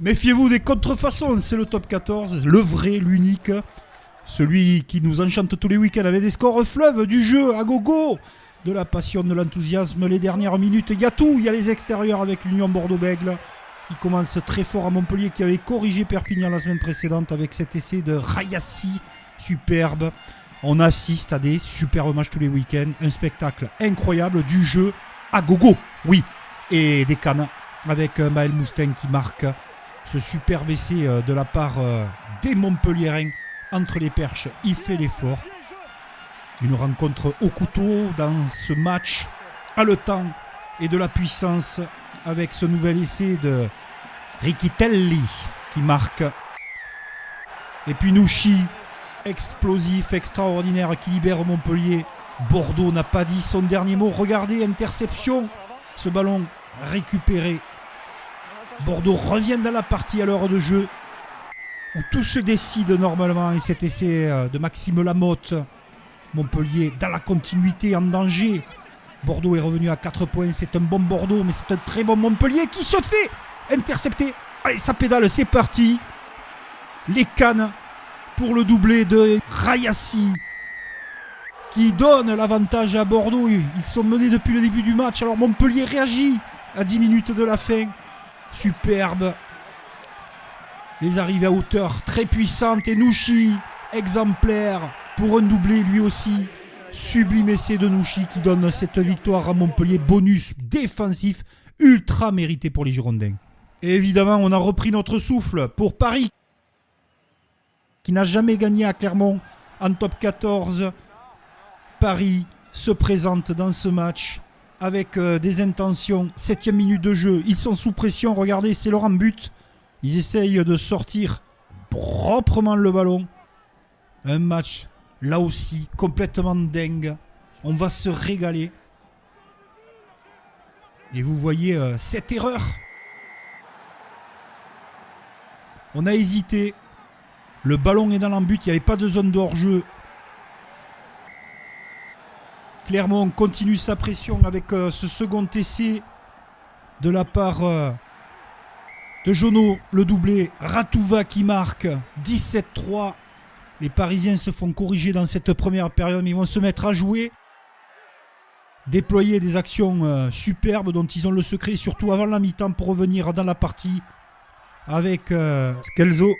Méfiez-vous des contrefaçons, c'est le top 14, le vrai, l'unique. Celui qui nous enchante tous les week-ends avec des scores fleuves du jeu à gogo. De la passion, de l'enthousiasme, les dernières minutes, il y a tout. Il y a les extérieurs avec l'Union Bordeaux-Bègles qui commence très fort à Montpellier, qui avait corrigé Perpignan la semaine précédente avec cet essai de Rayassi, superbe. On assiste à des superbes matchs tous les week-ends, un spectacle incroyable, du jeu à gogo, oui, et des cannes avec Maël Mousteng qui marque ce superbe essai de la part des Montpelliérains entre les perches. Il fait l'effort. Une rencontre au couteau dans ce match haletant et de la puissance avec ce nouvel essai de Riquitelli qui marque. Et puis Nouchi, explosif, extraordinaire, qui libère Montpellier. Bordeaux n'a pas dit son dernier mot. Regardez, interception. Ce ballon récupéré. Bordeaux revient dans la partie à l'heure de jeu où tout se décide normalement. Et cet essai de Maxime Lamotte. Montpellier dans la continuité, en danger. Bordeaux est revenu à 4 points. C'est un bon Bordeaux, mais c'est un très bon Montpellier qui se fait intercepter. Allez, ça pédale, c'est parti. Les cannes pour le doublé de Rayassi qui donne l'avantage à Bordeaux. Ils sont menés depuis le début du match. Alors Montpellier réagit à 10 minutes de la fin. Superbe. Les arrivées à hauteur très puissantes. Et Nouchi, exemplaire pour un doublé lui aussi. Sublime essai de Nouchi qui donne cette victoire à Montpellier. Bonus défensif ultra mérité pour les Girondins. Et évidemment, on a repris notre souffle pour Paris, qui n'a jamais gagné à Clermont en top 14. Paris se présente dans ce match avec des intentions. 7e minute de jeu, ils sont sous pression. Regardez, c'est leur but. Ils essayent de sortir proprement le ballon. Un match, là aussi, complètement dingue. On va se régaler. Et vous voyez cette erreur. On a hésité. Le ballon est dans l'embut, il n'y avait pas de zone de hors-jeu. Clermont continue sa pression avec ce second essai de la part de Jonot, le doublé. Ratouva qui marque 17-3. Les Parisiens se font corriger dans cette première période, mais ils vont se mettre à jouer. Déployer des actions superbes dont ils ont le secret, surtout avant la mi-temps, pour revenir dans la partie avec Skelzo.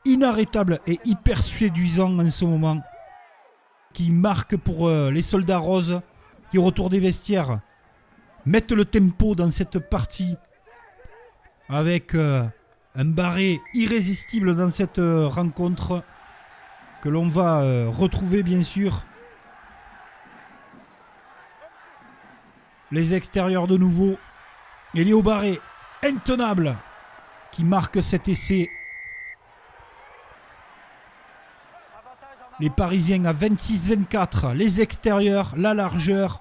Inarrêtable et hyper séduisant en ce moment, qui marque pour les soldats roses qui au retour des vestiaires mettent le tempo dans cette partie avec un Barré irrésistible dans cette rencontre que l'on va retrouver bien sûr. Les extérieurs de nouveau et Léo Barré intenable qui marque cet essai. Les Parisiens à 26-24, les extérieurs, la largeur,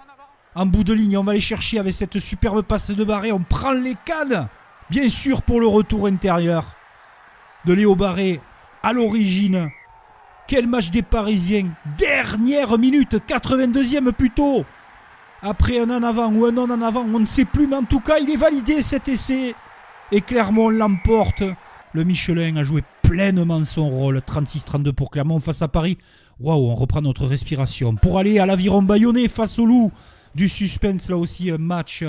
en bout de ligne, on va les chercher avec cette superbe passe de Barré, on prend les cannes, bien sûr pour le retour intérieur de Léo Barré à l'origine. Quel match des Parisiens, dernière minute, 82e plutôt, après un en avant ou un non en avant, on ne sait plus, mais en tout cas il est validé cet essai, et Clermont l'emporte. Le Michelin a joué pleinement son rôle. 36-32 pour Clermont face à Paris. Waouh, on reprend notre respiration. Pour aller à l'Aviron Bayonnais face au Loup. Du suspense, là aussi, un match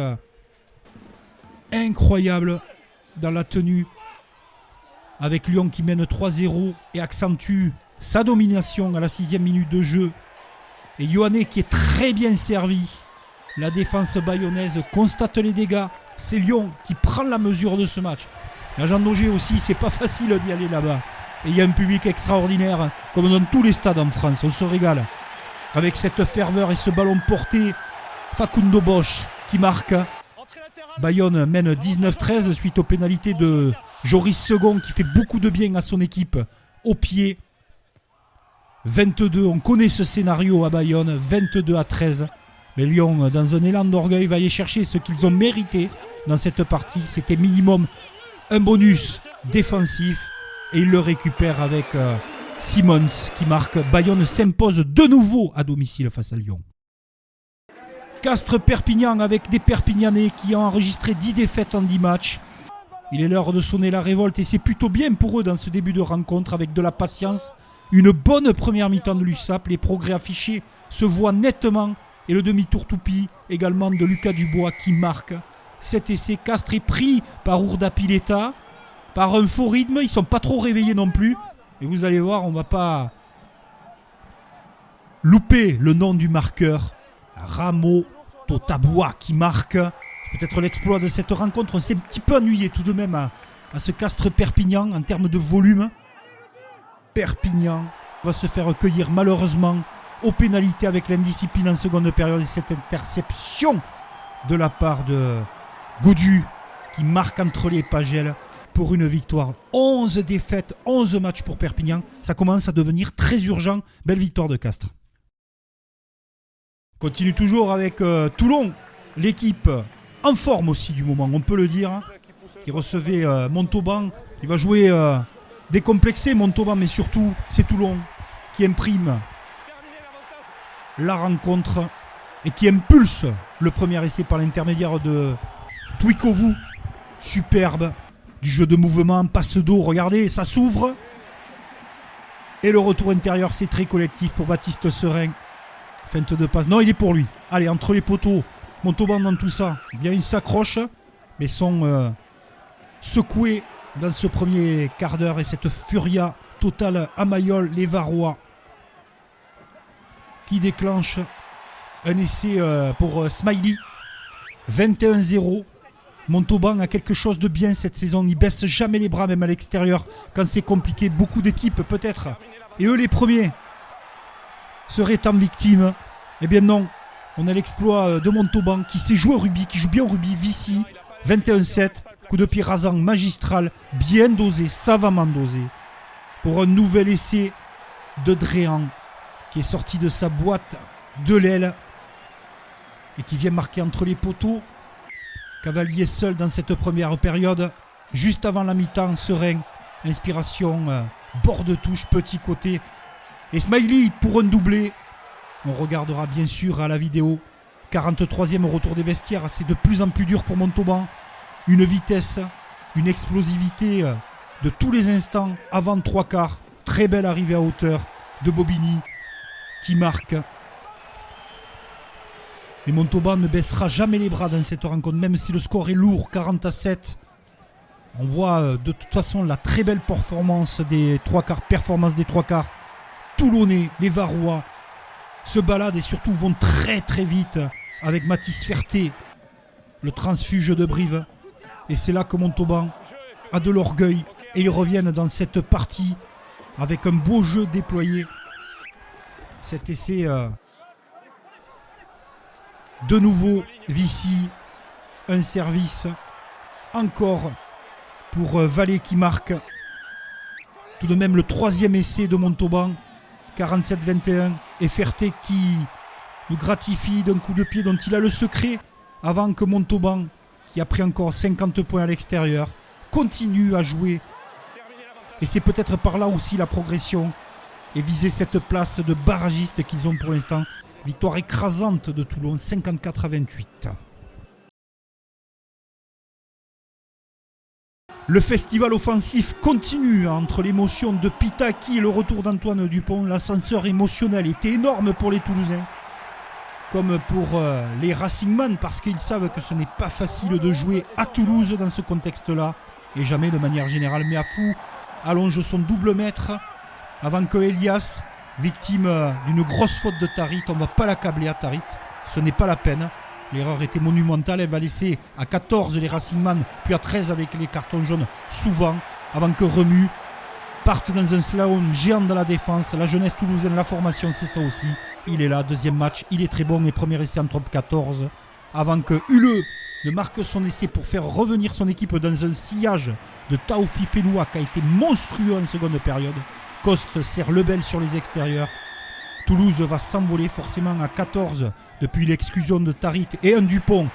incroyable dans la tenue. Avec Lyon qui mène 3-0 et accentue sa domination à la 6e minute de jeu. Et Yohanné qui est très bien servi. La défense bayonnaise constate les dégâts. C'est Lyon qui prend la mesure de ce match. La Jean Daugé aussi, c'est pas facile d'y aller là-bas. Et il y a un public extraordinaire, comme dans tous les stades en France. On se régale. Avec cette ferveur et ce ballon porté, Facundo Bosch qui marque. Bayonne mène 19-13 suite aux pénalités de Joris Second qui fait beaucoup de bien à son équipe au pied. 22, on connaît ce scénario à Bayonne, 22-13. Mais Lyon, dans un élan d'orgueil, va aller chercher ce qu'ils ont mérité dans cette partie. C'était minimum un bonus défensif et il le récupère avec Simons qui marque. Bayonne s'impose de nouveau à domicile face à Lyon. Castres-Perpignan avec des Perpignanais qui ont enregistré 10 défaites en 10 matchs. Il est l'heure de sonner la révolte et c'est plutôt bien pour eux dans ce début de rencontre avec de la patience. Une bonne première mi-temps de l'USAP. Les progrès affichés se voient nettement. Et le demi-tour toupie également de Lucas Dubois qui marque cet essai. Castres est pris par Ourda Pileta, par un faux rythme. Ils ne sont pas trop réveillés non plus. Et vous allez voir, on ne va pas louper le nom du marqueur. Ramo Totaboua qui marque. Peut-être l'exploit de cette rencontre. On s'est un petit peu ennuyé tout de même à ce Castres-Perpignan en termes de volume. Perpignan va se faire cueillir malheureusement aux pénalités avec l'indiscipline en seconde période et cette interception de la part de Gaudu qui marque entre les pagelles pour une victoire. 11 défaites, 11 matchs pour Perpignan. Ça commence à devenir très urgent. Belle victoire de Castres. Continue toujours avec Toulon, l'équipe en forme aussi du moment, on peut le dire, qui recevait Montauban, qui va jouer décomplexé Montauban, mais surtout c'est Toulon qui imprime la rencontre et qui impulse le premier essai par l'intermédiaire de Twikovu. Superbe, du jeu de mouvement, passe d'eau, regardez, ça s'ouvre. Et le retour intérieur, c'est très collectif pour Baptiste Serein. Feinte de passe, non il est pour lui. Allez, entre les poteaux, Montauban dans tout ça, bien il s'accroche, mais sont secoués dans ce premier quart d'heure et cette furia totale à Mayol, les Varois qui déclenche un essai pour Smiley. 21-0. Montauban a quelque chose de bien cette saison. Il baisse jamais les bras, même à l'extérieur, quand c'est compliqué. Beaucoup d'équipes, peut-être, et eux les premiers, seraient en victime. Eh bien non. On a l'exploit de Montauban qui sait jouer au rugby, qui joue bien au rugby. Vici, 21-7. Coup de pied rasant, magistral, bien dosé, savamment dosé. Pour un nouvel essai de Dréan, qui est sorti de sa boîte de l'aile et qui vient marquer entre les poteaux. Cavalier seul dans cette première période, juste avant la mi-temps, Serein, inspiration, bord de touche, petit côté. Et Smiley pour un doublé. On regardera bien sûr à la vidéo. 43e au retour des vestiaires, c'est de plus en plus dur pour Montauban. Une vitesse, une explosivité de tous les instants avant 3 quarts. Très belle arrivée à hauteur de Bobigny qui marque. Et Montauban ne baissera jamais les bras dans cette rencontre, même si le score est lourd, 40-7. On voit de toute façon la très belle performance des 3 quarts. Toulonnais, les Varois se baladent et surtout vont très très vite avec Mathis Ferté, le transfuge de Brive. Et c'est là que Montauban a de l'orgueil et ils reviennent dans cette partie avec un beau jeu déployé. Cet essai de nouveau Vici, un service encore pour Vallée qui marque tout de même le 3e essai de Montauban, 47-21, et Ferté qui nous gratifie d'un coup de pied dont il a le secret avant que Montauban, qui a pris encore 50 points à l'extérieur, continue à jouer. Et c'est peut-être par là aussi la progression et viser cette place de barragiste qu'ils ont pour l'instant. Victoire écrasante de Toulon, 54-28. Le festival offensif continue entre l'émotion de Pitaki et le retour d'Antoine Dupont. L'ascenseur émotionnel était énorme pour les Toulousains, comme pour les Racingman, parce qu'ils savent que ce n'est pas facile de jouer à Toulouse dans ce contexte-là, et jamais de manière générale. Mais Afou allonge son double mètre avant que Elias, victime d'une grosse faute de Tarit, on ne va pas l'accabler à Tarit, ce n'est pas la peine. L'erreur était monumentale, elle va laisser à 14 les Racingman, puis à 13 avec les cartons jaunes souvent, avant que Remu parte dans un slalom géant dans la défense. La jeunesse toulousaine, la formation, c'est ça aussi. Il est là, deuxième match, il est très bon, et premier essai en top 14, avant que Huleux ne marque son essai pour faire revenir son équipe dans un sillage de Taoufi Fenoua qui a été monstrueux en seconde période. Coste sert Lebel sur les extérieurs. Toulouse va s'envoler forcément à 14 depuis l'exclusion de Tarit et un Dupont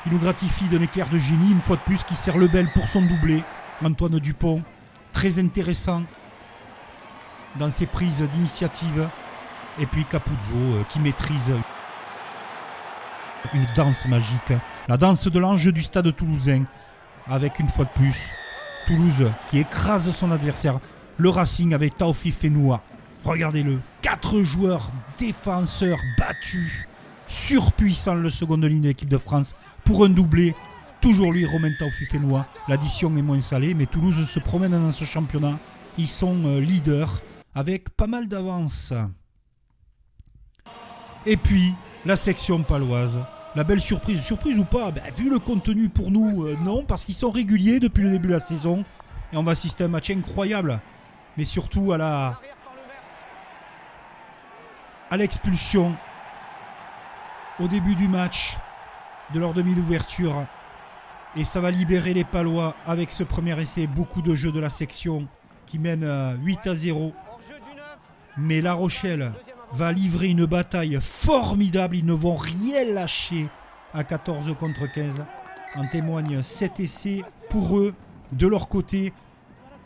qui nous gratifie d'un éclair de génie, une fois de plus, qui sert Lebel pour son doublé. Antoine Dupont, très intéressant dans ses prises d'initiative. Et puis Capuzzo qui maîtrise une danse magique. La danse de l'ange du stade toulousain. avec une fois de plus Toulouse qui écrase son adversaire. Le Racing avec Taoufik Fenoua. Regardez-le, 4 joueurs défenseurs battus, surpuissants le seconde ligne de l'équipe de France pour un doublé. Toujours lui, Romain Taoufik Fenoua. L'addition est moins salée, mais Toulouse se promène dans ce championnat. Ils sont leaders avec pas mal d'avance. Et puis, la section paloise. La belle surprise. Surprise ou pas, vu le contenu pour nous, non, parce qu'ils sont réguliers depuis le début de la saison. Et on va assister à un match incroyable. Mais surtout à l'expulsion au début du match de leur demi d'ouverture. Et ça va libérer les Palois avec ce premier essai. Beaucoup de jeux de la section qui mène 8-0. Mais La Rochelle va livrer une bataille formidable. Ils ne vont rien lâcher à 14 contre 15. En témoigne 7 essais pour eux. De leur côté,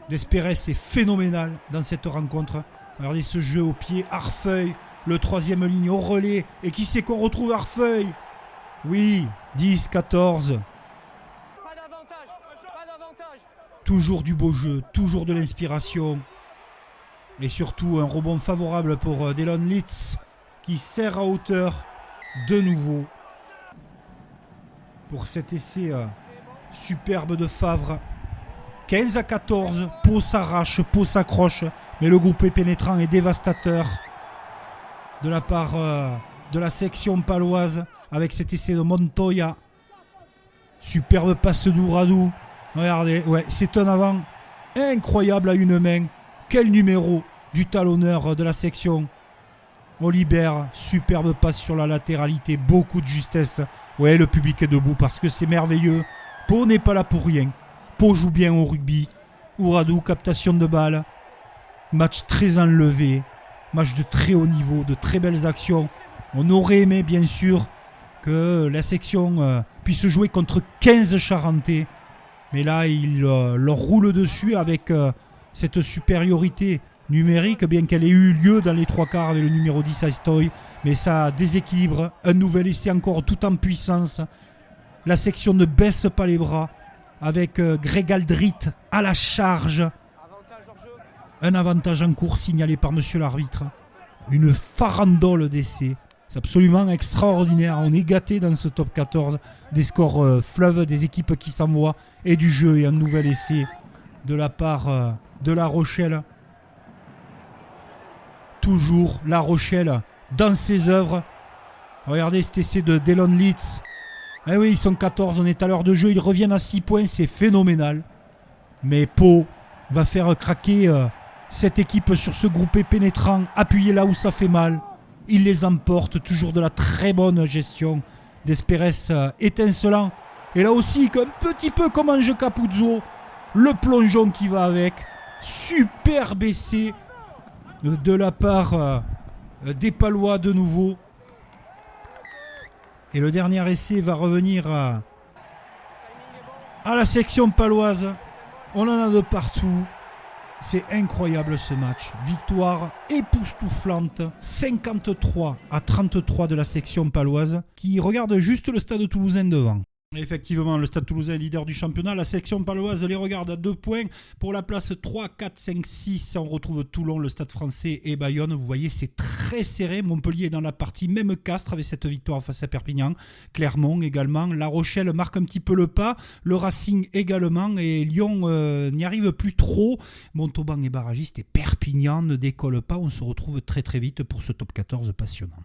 l'Espérès est phénoménal dans cette rencontre. Regardez ce jeu au pied. Arfeuil, le troisième ligne au relais. Et qui c'est qu'on retrouve Arfeuil? Oui, 10-14. Toujours du beau jeu, toujours de l'inspiration. Et surtout un rebond favorable pour Delon Litz qui serre à hauteur de nouveau. Pour cet essai superbe de Favre. 15-14, Pau s'arrache, Pau s'accroche. Mais le groupe pénétrant est dévastateur de la part de la section paloise avec cet essai de Montoya. Superbe passe d'Ouradou. Regardez, ouais, c'est un avant incroyable à une main. Quel numéro du talonneur de la section. Olibert, superbe passe sur la latéralité, beaucoup de justesse. Ouais, le public est debout parce que c'est merveilleux. Pau n'est pas là pour rien. Pau joue bien au rugby. Ouradou, captation de balle. Match très enlevé. Match de très haut niveau, de très belles actions. On aurait aimé, bien sûr, que la section puisse jouer contre 15 Charentais. Mais là, il leur roule dessus avec cette supériorité numérique, bien qu'elle ait eu lieu dans les 3/4 avec le numéro 10 Aistoy. Mais ça déséquilibre. Un nouvel essai encore tout en puissance. La section ne baisse pas les bras avec Greg Aldrit à la charge. Un avantage en cours signalé par monsieur l'arbitre. Une farandole d'essais. C'est absolument extraordinaire. On est gâté dans ce top 14. Des scores fleuves, des équipes qui s'envoient et du jeu. Et un nouvel essai de la part de La Rochelle. Toujours La Rochelle dans ses œuvres. Regardez cet essai de Delon Litz. Eh oui, ils sont 14, on est à l'heure de jeu. Ils reviennent à 6 points, c'est phénoménal. Mais Pau va faire craquer cette équipe sur ce groupé pénétrant. Appuyé là où ça fait mal. Il les emporte, toujours de la très bonne gestion d'Espérès étincelant. Et là aussi, un petit peu comme Ange Capuzzo, le plongeon qui va avec. Superbe essai de la part des Palois de nouveau. Et le dernier essai va revenir à la section paloise. On en a de partout. C'est incroyable ce match. Victoire époustouflante. 53-33 de la section paloise qui regarde juste le Stade Toulousain devant. Effectivement, le Stade Toulousain est leader du championnat. La section paloise les regarde à 2 points. Pour la place 3, 4, 5, 6, on retrouve Toulon, le Stade Français et Bayonne. Vous voyez, c'est très serré. Montpellier est dans la partie, même Castres avec cette victoire face à Perpignan. Clermont également. La Rochelle marque un petit peu le pas. Le Racing également. Et Lyon n'y arrive plus trop. Montauban est barragiste et Perpignan ne décolle pas. On se retrouve très très vite pour ce top 14 passionnant.